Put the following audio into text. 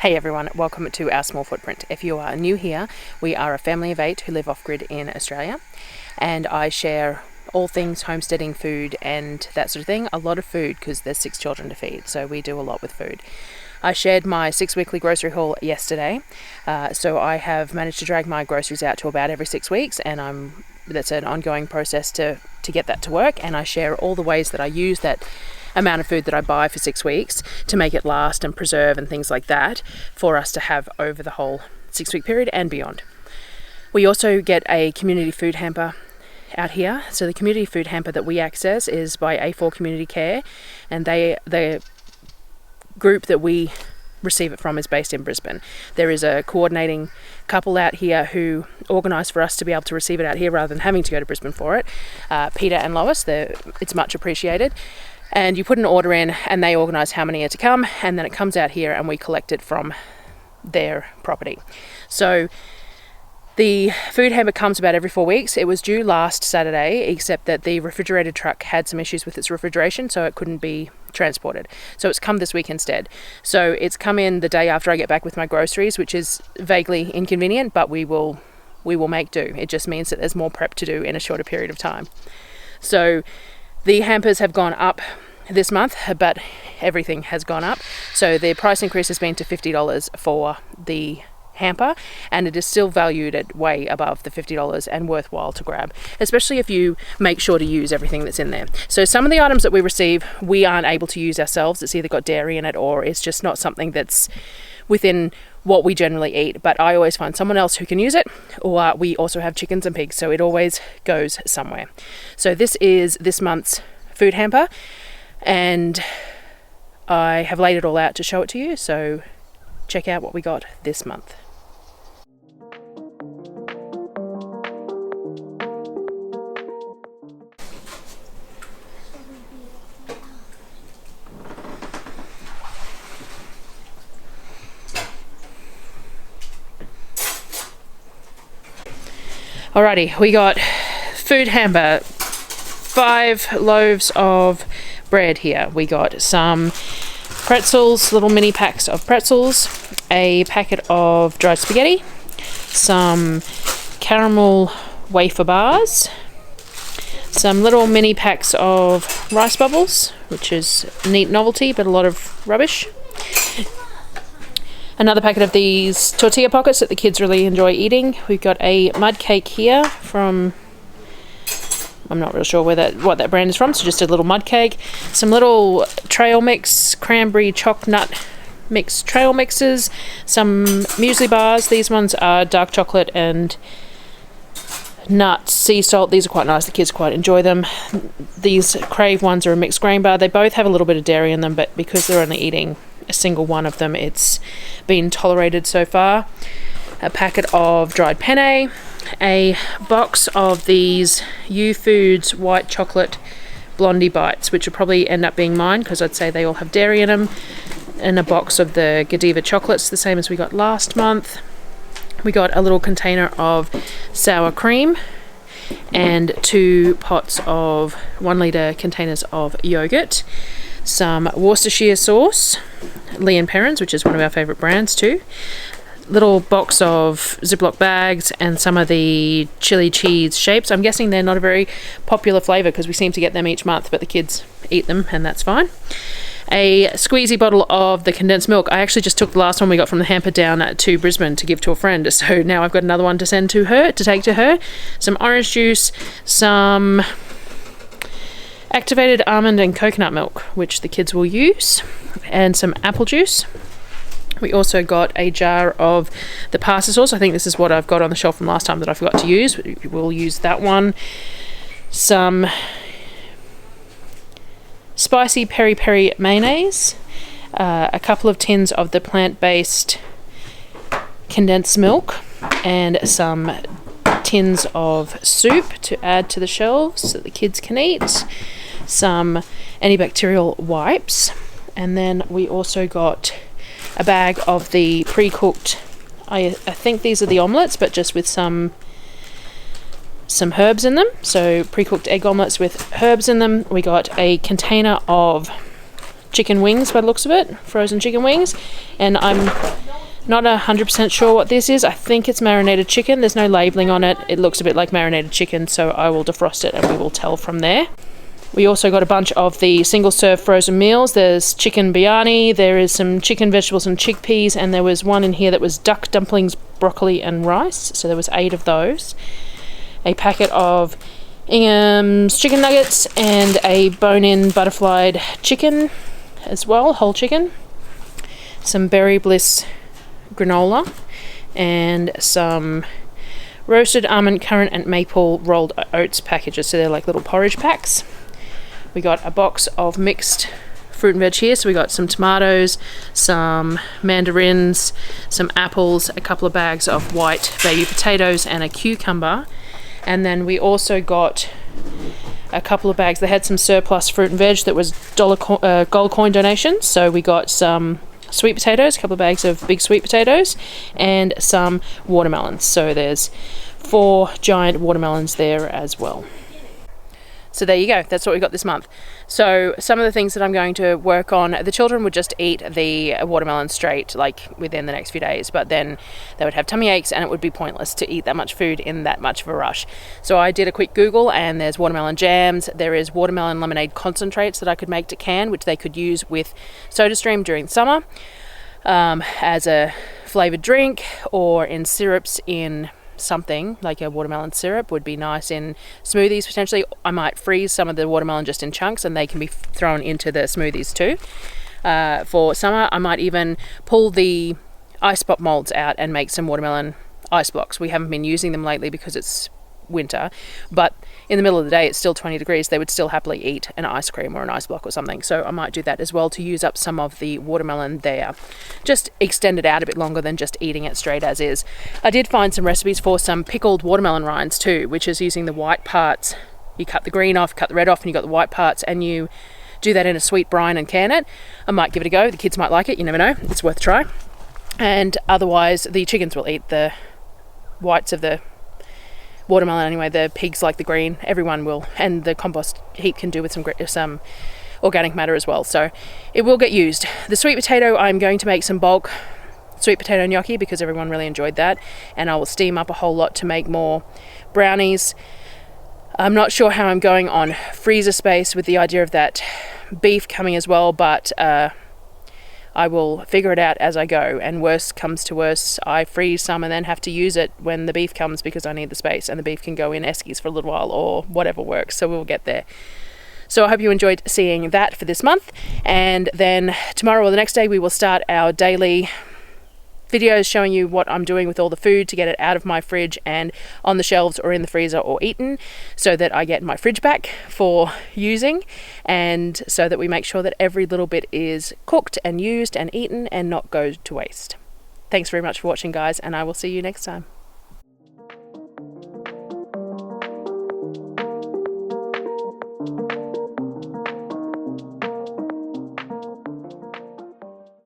Hey everyone, welcome to our small footprint. If you are new here, we are a family of 8 who live off-grid in Australia, and I share all things homesteading, food and that sort of thing. A lot of food because there's 6 children to feed, so we do a lot with food. I shared my 6 weekly grocery haul yesterday, so I have managed to drag my groceries out to about every 6 weeks, and that's an ongoing process to get that to work. And I share all the ways that I use that amount of food that I buy for 6 weeks to make it last and preserve and things like that for us to have over the whole 6-week period and beyond. We also get a community food hamper out here. So the community food hamper that we access is by A4 Community Care, and the group that we receive it from is based in Brisbane. There is a coordinating couple out here who organised for us to be able to receive it out here rather than having to go to Brisbane for it. Peter and Lois, it's much appreciated. And you put an order in and they organise how many are to come, and then it comes out here and we collect it from their property. So the food hamper comes about every 4 weeks. It was due last Saturday, except that the refrigerated truck had some issues with its refrigeration, so it couldn't be transported. So it's come this week instead. So it's come in the day after I get back with my groceries, which is vaguely inconvenient, but we will make do. It just means that there's more prep to do in a shorter period of time. So the hampers have gone up this month, but everything has gone up. So the price increase has been to $50 for the hamper, and it is still valued at way above the $50 and worthwhile to grab, especially if you make sure to use everything that's in there. So some of the items that we receive, we aren't able to use ourselves. It's either got dairy in it or it's just not something that's within what we generally eat, but I always find someone else who can use it, or we also have chickens and pigs, so it always goes somewhere. So this is this month's food hamper, and I have laid it all out to show it to you, so check out what we got this month. Alrighty, we got food hamper, 5 loaves of bread here. We got some pretzels, little mini packs of pretzels, a packet of dried spaghetti, some caramel wafer bars, some little mini packs of rice bubbles, which is a neat novelty but a lot of rubbish. Another packet of these tortilla pockets that the kids really enjoy eating. We've got a mud cake here from, I'm not real sure what that brand is from, so just a little mud cake. Some little trail mix, cranberry choc nut mix trail mixes. Some muesli bars. These ones are dark chocolate and nuts, sea salt. These are quite nice. The kids quite enjoy them. These Crave ones are a mixed grain bar. They both have a little bit of dairy in them, but because they're only eating a single one of them, it's been tolerated so far. A packet of dried penne, a box of these U-Foods white chocolate blondie bites, which will probably end up being mine because I'd say they all have dairy in them, and a box of the Godiva chocolates, the same as we got last month. We got a little container of sour cream and 2 pots of 1 litre containers of yogurt, some Worcestershire sauce, Lee & Perrins, which is one of our favourite brands too, little box of Ziploc bags, and some of the chili cheese shapes. I'm guessing they're not a very popular flavour because we seem to get them each month, but the kids eat them and that's fine. A squeezy bottle of the condensed milk. I actually just took the last one we got from the hamper down to Brisbane to give to a friend, so now I've got another one to send to her, to take to her. Some orange juice, some activated almond and coconut milk, which the kids will use, and some apple juice. We also got a jar of the pasta sauce. I think this is what I've got on the shelf from last time that I forgot to use. We'll use that one. Some spicy peri peri mayonnaise, a couple of tins of the plant-based condensed milk, and some tins of soup to add to the shelves so the kids can eat, some antibacterial wipes, and then we also got a bag of the pre-cooked, I think these are the omelettes, but just with some herbs in them. So pre-cooked egg omelettes with herbs in them. We got a container of chicken wings by the looks of it, frozen chicken wings, and I'm Not 100% sure what this is. I think it's marinated chicken. There's no labelling on it. It looks a bit like marinated chicken, so I will defrost it and we will tell from there. We also got a bunch of the single-serve frozen meals. There's chicken biryani, there is some chicken, vegetables and chickpeas, and there was one in here that was duck dumplings, broccoli and rice. So there was 8 of those. A packet of Ingham's chicken nuggets and a bone-in butterflied chicken as well, whole chicken. Some Berry Bliss granola and some roasted almond, currant and maple rolled oats packages. So they're like little porridge packs. We got a box of mixed fruit and veg here. So we got some tomatoes, some mandarins, some apples, a couple of bags of white baby potatoes and a cucumber. And then we also got a couple of bags. They had some surplus fruit and veg that was gold coin donations. So we got some sweet potatoes, a couple of bags of big sweet potatoes, and some watermelons. So there's 4 giant watermelons there as well. So there you go, that's what we got this month. So some of the things that I'm going to work on, the children would just eat the watermelon straight, like within the next few days, but then they would have tummy aches and it would be pointless to eat that much food in that much of a rush. So I did a quick Google and there's watermelon jams, there is watermelon lemonade concentrates that I could make to can, which they could use with SodaStream during summer as a flavoured drink, or in syrups in something like a watermelon syrup would be nice in smoothies potentially. I might freeze some of the watermelon just in chunks and they can be thrown into the smoothies too. For summer I might even pull the ice pop molds out and make some watermelon ice blocks. We haven't been using them lately because it's winter, but in the middle of the day it's still 20 degrees. They would still happily eat an ice cream or an ice block or something, so I might do that as well to use up some of the watermelon there. Just extend it out a bit longer than just eating it straight as is. I did find some recipes for some pickled watermelon rinds too, which is using the white parts. You cut the green off, cut the red off, and you got the white parts, and you do that in a sweet brine and can it. I might give it a go. The kids might like it, you never know. It's worth a try. And otherwise the chickens will eat the whites of the watermelon anyway. The pigs like the green, everyone will, and the compost heap can do with some organic matter as well, so it will get used. The sweet potato, I'm going to make some bulk sweet potato gnocchi because everyone really enjoyed that, and I will steam up a whole lot to make more brownies. I'm not sure how I'm going on freezer space with the idea of that beef coming as well, but I will figure it out as I go, and worst comes to worst, I freeze some and then have to use it when the beef comes because I need the space, and the beef can go in eskies for a little while or whatever works, so we'll get there. So I hope you enjoyed seeing that for this month, and then tomorrow or the next day we will start our daily videos showing you what I'm doing with all the food to get it out of my fridge and on the shelves or in the freezer or eaten, so that I get my fridge back for using, and so that we make sure that every little bit is cooked and used and eaten and not goes to waste. Thanks very much for watching, guys, and I will see you next time.